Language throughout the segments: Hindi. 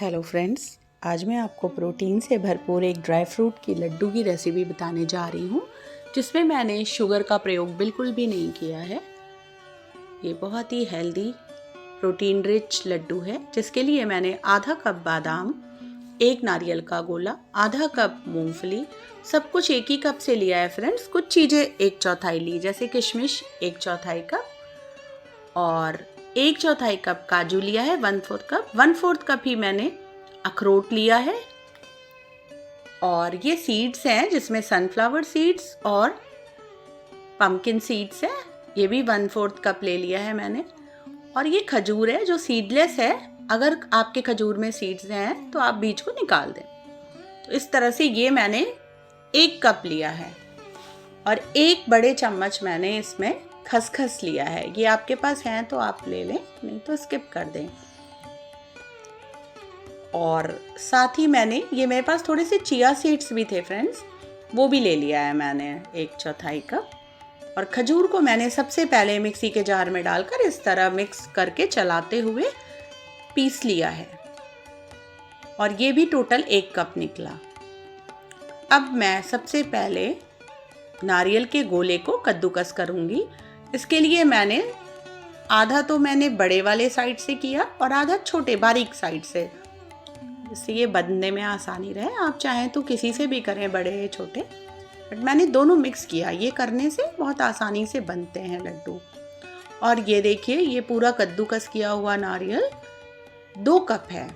हेलो फ्रेंड्स, आज मैं आपको प्रोटीन से भरपूर एक ड्राई फ्रूट की लड्डू की रेसिपी बताने जा रही हूँ, जिसमें मैंने शुगर का प्रयोग बिल्कुल भी नहीं किया है। ये बहुत ही हेल्दी प्रोटीन रिच लड्डू है, जिसके लिए मैंने आधा कप बादाम, एक नारियल का गोला, आधा कप मूंगफली, सब कुछ एक ही कप से लिया है फ्रेंड्स। कुछ चीज़ें एक चौथाई ली, जैसे किशमिश एक चौथाई कप, और एक चौथाई कप काजू लिया है, 1/4 कप। 1/4 कप ही मैंने अखरोट लिया है, और ये सीड्स हैं जिसमें सनफ्लावर सीड्स और पम्पकिन सीड्स है, ये भी 1/4 कप ले लिया है मैंने। और ये खजूर है जो सीडलेस है, अगर आपके खजूर में सीड्स हैं तो आप बीज को निकाल दें। तो इस तरह से ये मैंने 1 कप लिया है, और 1 बड़े चम्मच मैंने इसमें खसखस लिया है। ये आपके पास हैं तो आप ले लें, नहीं तो स्किप कर दें। और साथ ही मैंने, ये मेरे पास थोड़े से चिया सीड्स भी थे फ्रेंड्स, वो भी ले लिया है मैंने 1 चौथाई कप। और खजूर को मैंने सबसे पहले मिक्सी के जार में डालकर इस तरह मिक्स करके चलाते हुए पीस लिया है, और ये भी टोटल 1 कप निकला। अब मैं सबसे पहले नारियल के गोले को कद्दूकस करूँगी। इसके लिए मैंने आधा तो मैंने बड़े वाले साइड से किया और आधा छोटे बारीक साइड से, जिससे ये बंधने में आसानी रहे। आप चाहें तो किसी से भी करें, बड़े छोटे, बट मैंने दोनों मिक्स किया। ये करने से बहुत आसानी से बनते हैं लड्डू। और ये देखिए, ये पूरा कद्दूकस किया हुआ नारियल 2 कप है।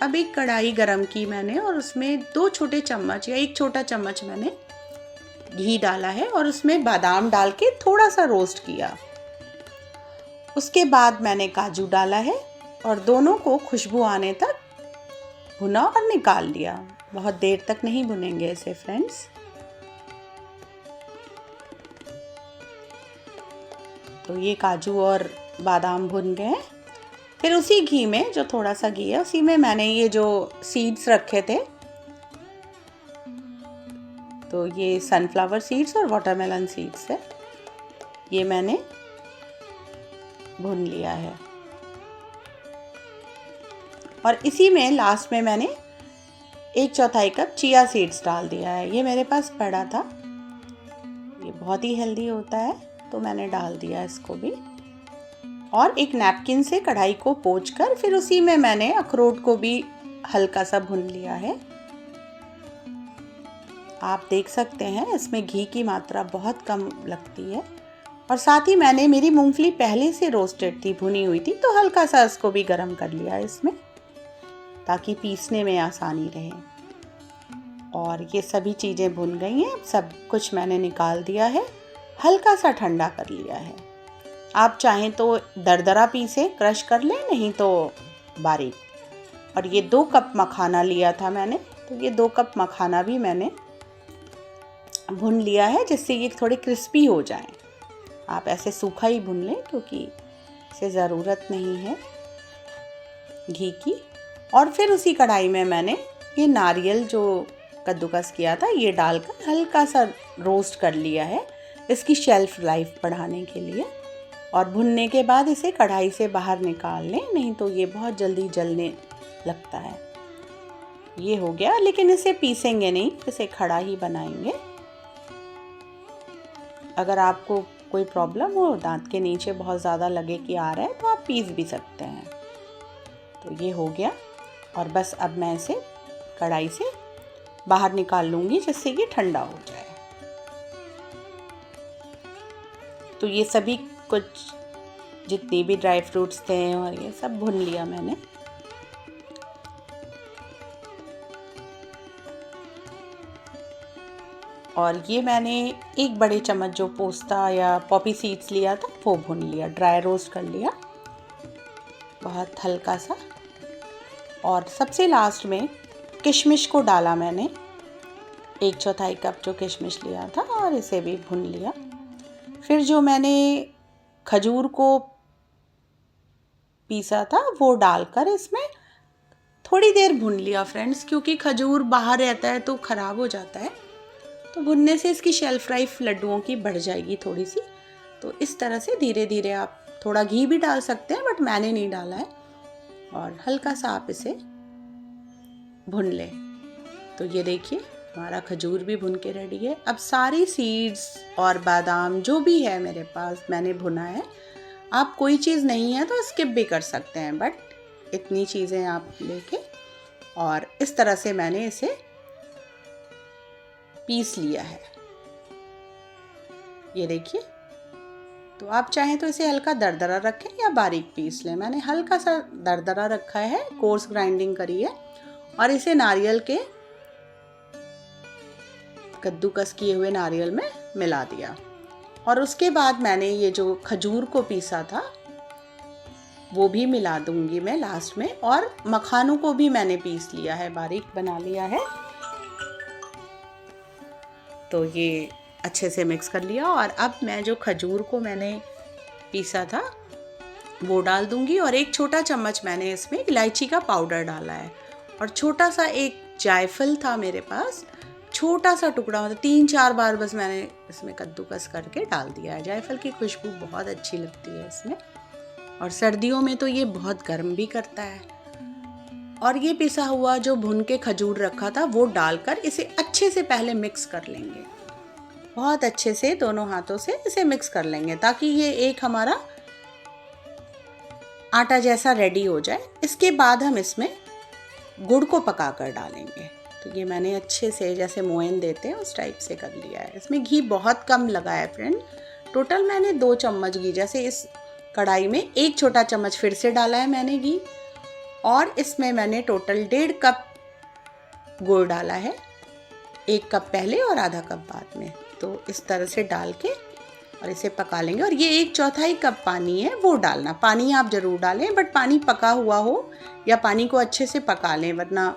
अब एक कढ़ाई गरम की मैंने, और उसमें 2 छोटे चम्मच या 1 छोटा चम्मच मैंने घी डाला है, और उसमें बादाम डाल के थोड़ा सा रोस्ट किया। उसके बाद मैंने काजू डाला है, और दोनों को खुशबू आने तक भुना और निकाल लिया। बहुत देर तक नहीं भुनेंगे इसे फ्रेंड्स। तो ये काजू और बादाम भुन गए। फिर उसी घी में, जो थोड़ा सा घी है, उसी में मैंने ये जो सीड्स रखे थे, तो ये सनफ्लावर सीड्स और वाटरमेलन सीड्स है, ये मैंने भून लिया है। और इसी में लास्ट में मैंने 1 चौथाई कप चिया सीड्स डाल दिया है। ये मेरे पास पड़ा था, ये बहुत ही हेल्दी होता है, तो मैंने डाल दिया इसको भी। और एक नैपकिन से कढ़ाई को पोंछकर फिर उसी में मैंने अखरोट को भी हल्का सा भून लिया है। आप देख सकते हैं इसमें घी की मात्रा बहुत कम लगती है। और साथ ही मैंने, मेरी मूंगफली पहले से रोस्टेड थी, भुनी हुई थी, तो हल्का सा इसको भी गरम कर लिया इसमें, ताकि पीसने में आसानी रहे। और ये सभी चीज़ें भुन गई हैं, सब कुछ मैंने निकाल दिया है, हल्का सा ठंडा कर लिया है। आप चाहें तो दरदरा पीसे क्रश कर लें, नहीं तो बारीक। और ये 2 कप मखाना लिया था मैंने, तो ये 2 कप मखाना भी मैंने भुन लिया है, जिससे ये थोड़े क्रिस्पी हो जाएं। आप ऐसे सूखा ही भून लें, क्योंकि इसे ज़रूरत नहीं है घी की। और फिर उसी कढ़ाई में मैंने ये नारियल जो कद्दूकस किया था, ये डालकर हल्का सा रोस्ट कर लिया है, इसकी शेल्फ लाइफ बढ़ाने के लिए। और भुनने के बाद इसे कढ़ाई से बाहर निकाल लें, नहीं तो ये बहुत जल्दी जलने लगता है। ये हो गया, लेकिन इसे पीसेंगे नहीं, इसे खड़ा ही बनाएंगे। अगर आपको कोई प्रॉब्लम हो, दांत के नीचे बहुत ज़्यादा लगे कि आ रहा है, तो आप पीस भी सकते हैं। तो ये हो गया, और बस अब मैं इसे कढ़ाई से बाहर निकाल लूँगी, जिससे ये ठंडा हो जाए। तो ये सभी कुछ जितनी भी ड्राई फ्रूट्स थे और ये सब भून लिया मैंने। और ये मैंने 1 बड़े चम्मच जो पोस्ता या पॉपी सीड्स लिया था, वो भून लिया, ड्राई रोस्ट कर लिया बहुत हल्का सा। और सबसे लास्ट में किशमिश को डाला मैंने, 1 चौथाई कप जो किशमिश लिया था, और इसे भी भून लिया। फिर जो मैंने खजूर को पीसा था, वो डालकर इसमें थोड़ी देर भून लिया फ्रेंड्स, क्योंकि खजूर बाहर रहता है तो ख़राब हो जाता है, तो भुनने से इसकी शेल्फ लाइफ लड्डुओं की बढ़ जाएगी थोड़ी सी। तो इस तरह से धीरे धीरे, आप थोड़ा घी भी डाल सकते हैं, बट मैंने नहीं डाला है। और हल्का सा आप इसे भून लें। तो ये देखिए हमारा खजूर भी भुन के रेडी है। अब सारी सीड्स और बादाम जो भी है मेरे पास मैंने भुना है। आप कोई चीज़ नहीं है तो स्किप भी कर सकते हैं, बट इतनी चीज़ें आप लेके और इस तरह से मैंने इसे पीस लिया है। ये देखिए, तो आप चाहें तो इसे हल्का दरदरा रखें या बारीक पीस लें। मैंने हल्का सा दरदरा रखा है, कोर्स ग्राइंडिंग करी है और इसे नारियल के कद्दूकस किए हुए नारियल में मिला दिया। और उसके बाद मैंने ये जो खजूर को पीसा था वो भी मिला दूंगी मैं लास्ट में, और मखानों को भी मैंने पीस लिया है, बारीक बना लिया है। तो ये अच्छे से मिक्स कर लिया और अब मैं जो खजूर को मैंने पीसा था वो डाल दूंगी और एक छोटा चम्मच मैंने इसमें इलायची का पाउडर डाला है और छोटा सा एक जायफल था मेरे पास, छोटा सा टुकड़ा, मतलब 3-4 बार बस मैंने इसमें कद्दूकस करके डाल दिया है। जायफल की खुशबू बहुत अच्छी लगती है इसमें, और सर्दियों में तो ये बहुत गर्म भी करता है। और ये पिसा हुआ जो भुन के खजूर रखा था वो डालकर इसे अच्छे से पहले मिक्स कर लेंगे, बहुत अच्छे से दोनों हाथों से इसे मिक्स कर लेंगे ताकि ये एक हमारा आटा जैसा रेडी हो जाए। इसके बाद हम इसमें गुड़ को पका कर डालेंगे। तो ये मैंने अच्छे से जैसे मोयन देते हैं उस टाइप से कर लिया है। इसमें घी बहुत कम लगा है फ्रेंड, टोटल मैंने 2 चम्मच घी, जैसे इस कढ़ाई में 1 छोटा चम्मच फिर से डाला है मैंने घी, और इसमें मैंने टोटल 1.5 कप गुड़ डाला है, 1 कप पहले और आधा कप बाद में। तो इस तरह से डाल के और इसे पका लेंगे। और ये 1/4 कप पानी है वो डालना, पानी आप ज़रूर डालें, बट पानी पका हुआ हो या पानी को अच्छे से पका लें, वरना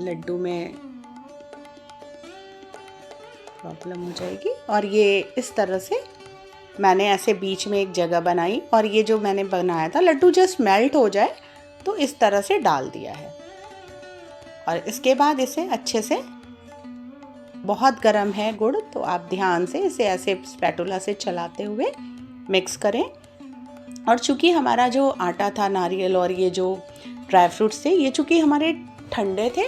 लड्डू में प्रॉब्लम हो जाएगी। और ये इस तरह से मैंने ऐसे बीच में एक जगह बनाई और ये जो मैंने बनाया था लड्डू जस्ट मेल्ट हो जाए तो इस तरह से डाल दिया है। और इसके बाद इसे अच्छे से, बहुत गर्म है गुड़ तो आप ध्यान से इसे ऐसे स्पैटुला से चलाते हुए मिक्स करें। और चूँकि हमारा जो आटा था नारियल और ये जो ड्राई फ्रूट्स थे ये चूँकि हमारे ठंडे थे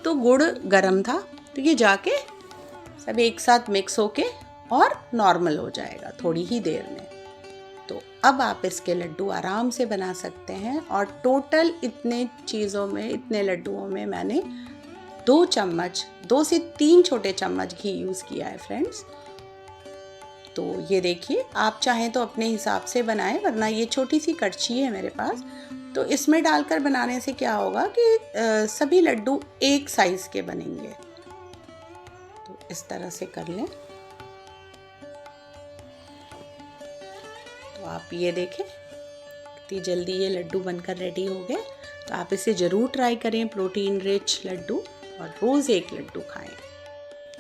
तो गुड़ गर्म था, तो ये जाके सब एक साथ मिक्स होके और नॉर्मल हो जाएगा थोड़ी ही देर में। तो अब आप इसके लड्डू आराम से बना सकते हैं। और टोटल इतने चीज़ों में, इतने लड्डुओं में मैंने 2 से 3 छोटे चम्मच घी यूज़ किया है फ्रेंड्स। तो ये देखिए, आप चाहें तो अपने हिसाब से बनाएं, वरना ये छोटी सी कड़छी है मेरे पास, तो इसमें डालकर बनाने से क्या होगा कि सभी लड्डू एक साइज़ के बनेंगे। तो इस तरह से कर लें। तो आप ये देखें कितनी जल्दी ये लड्डू बनकर रेडी हो गए। तो आप इसे ज़रूर ट्राई करें, प्रोटीन रिच लड्डू, और रोज़ एक लड्डू खाएं।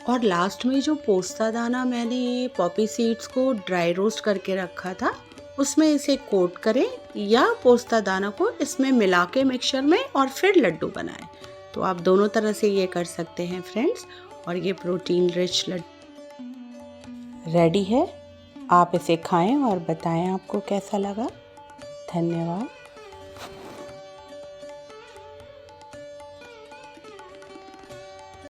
और लास्ट में जो पोस्ता दाना मैंने पॉपी सीड्स को ड्राई रोस्ट करके रखा था उसमें इसे कोट करें, या पोस्ता दाना को इसमें मिला के मिक्सचर में और फिर लड्डू बनाएं। तो आप दोनों तरह से ये कर सकते हैं फ्रेंड्स। और ये प्रोटीन रिच लड्डू रेडी है। आप इसे खाएं और बताएं आपको कैसा लगा। धन्यवाद।